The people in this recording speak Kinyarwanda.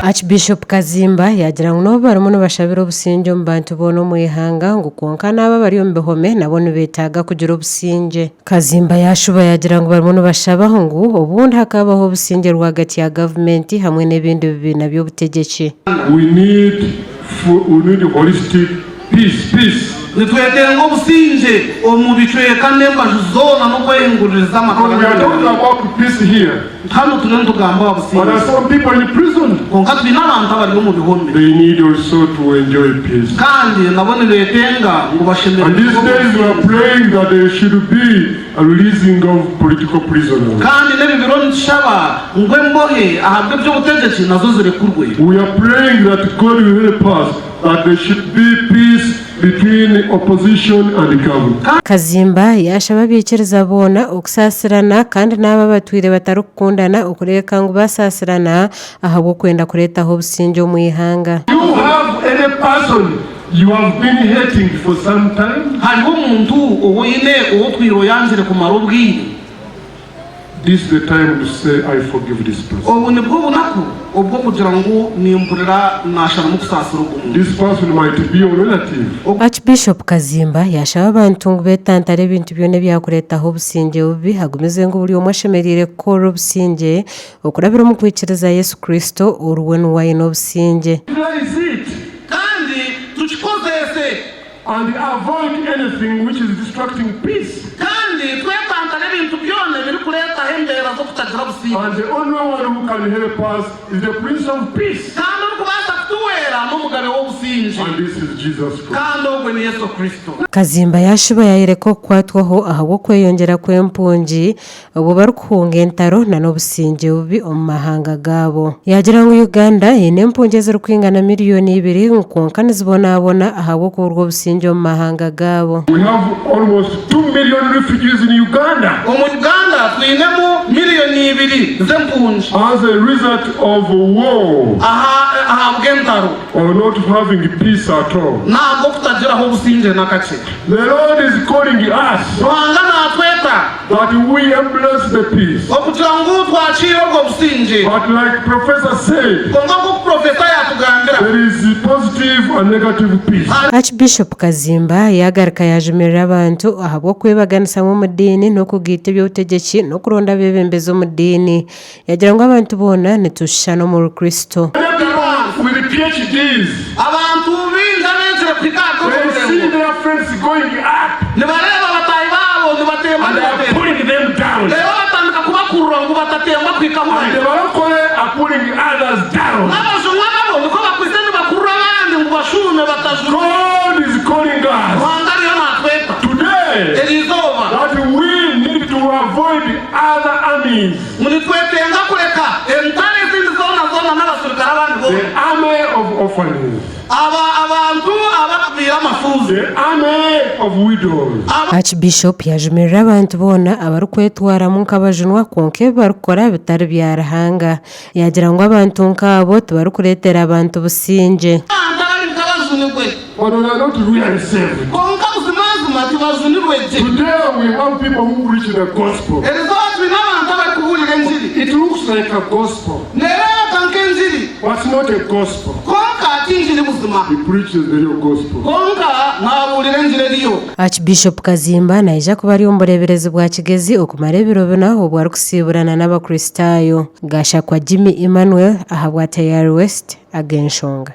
Archbishop Kazimba yagira ngo barimu bashabira obusinge mu bantu bono mu ihanga ngo konka naba bari mu bihome nabo betaga kugira obusinge. Kazimba yashuba yagira ngo barimu bashabaho ngo obundi hakabaho obusinge rwagati ya government hamwe n'ebindi bibina by'obutegeki. We need holistic peace. Nitwetera ngo businje omubicwe kane mbajuzona no kwenguririza amakuru. We are talking about peace here. Hano tunene tugamba businje. But there are some people in prison. Konka twina abantu abari mu bihome. They need also to enjoy peace. Kandi nabone letenga ngo bashemere. And these days we are praying that there should be a releasing of political prisoners. Kandi nebibiro nshaba ngwe mbohe ahabwe byo butegeki nazo zirekurwe. We are praying that God will help us, that there should be peace between opposition and government. Kazimba yashaba bikiriza bona okusasirana kandi naba batwire batarukundana okureka ngo basasirana ahabo kwenda kuretaho obusinge mu ihanga. You have any person you have been hating for some time? Hariho umuntu owoine otwiro yanjire kumara ubwire. This is the time to say, I forgive this person. This person might be your relative. Archbishop Kazimba yashaba abantu ngo betantare ibintu byone byakuretaho obusinge bubi hagumeze ngo buri omwashemerire ko obusinge okurabira mu kwikiriza Yesu Kristo oruwe n'uwayino obusinge. And avoid anything which is distracting peace. And the only one who can help us is the Prince of Peace. And this is Jesus Christ. Kazimba yashuba yayireko kwatwaho ahabo kweyongera kw'empungi obo barukunga entaro na n'obusinge bubi omu mahanga gabo. Yagira ngo Uganda ine empungi zirukwingana miliyoni 2 nkonka nizibonabona ahabo kurwo obusinge omu mahanga gabo. We have almost 2 million refugees in Uganda. Omu Uganda twinemu miliyoni 2 z'empungi. As a result of war. Or not having peace at all. The Lord is calling us that we embrace the peace. But like Professor said, there is positive and negative peace. Archbishop Kazimba yagarika yajumirira abantu ahabo kwebaganisa mu mudini no kugita by'obutegeki no kuronda bebembezo mu dini. Yagira ngo abantu bona nitushano mu Kristo. With the PhDs, they see their friends going up and they are pulling them down. And the Barokole are pulling others down. God is calling us today that we need to avoid other armies. The army of orphans. The army of widows. Archbishop yajumirira abantu bona abarukwetwara mu nkabajunwa konke barukora bitari byarahanga. Yagira ngo abantu nkabo tubarukuretera abantu businge. But we are not really saved. Today we have people who preach the gospel. It looks like a gospel. But it's not a gospel. He preaches the real gospel. Archbishop Kazimba naija kuba ari ombureberezi bwa kigezi okumara ebiro naho bwari kusiburana n'abakristayo. Gasha kwa Jimmy Emmanuel ahabwa Tayari West agenshonga.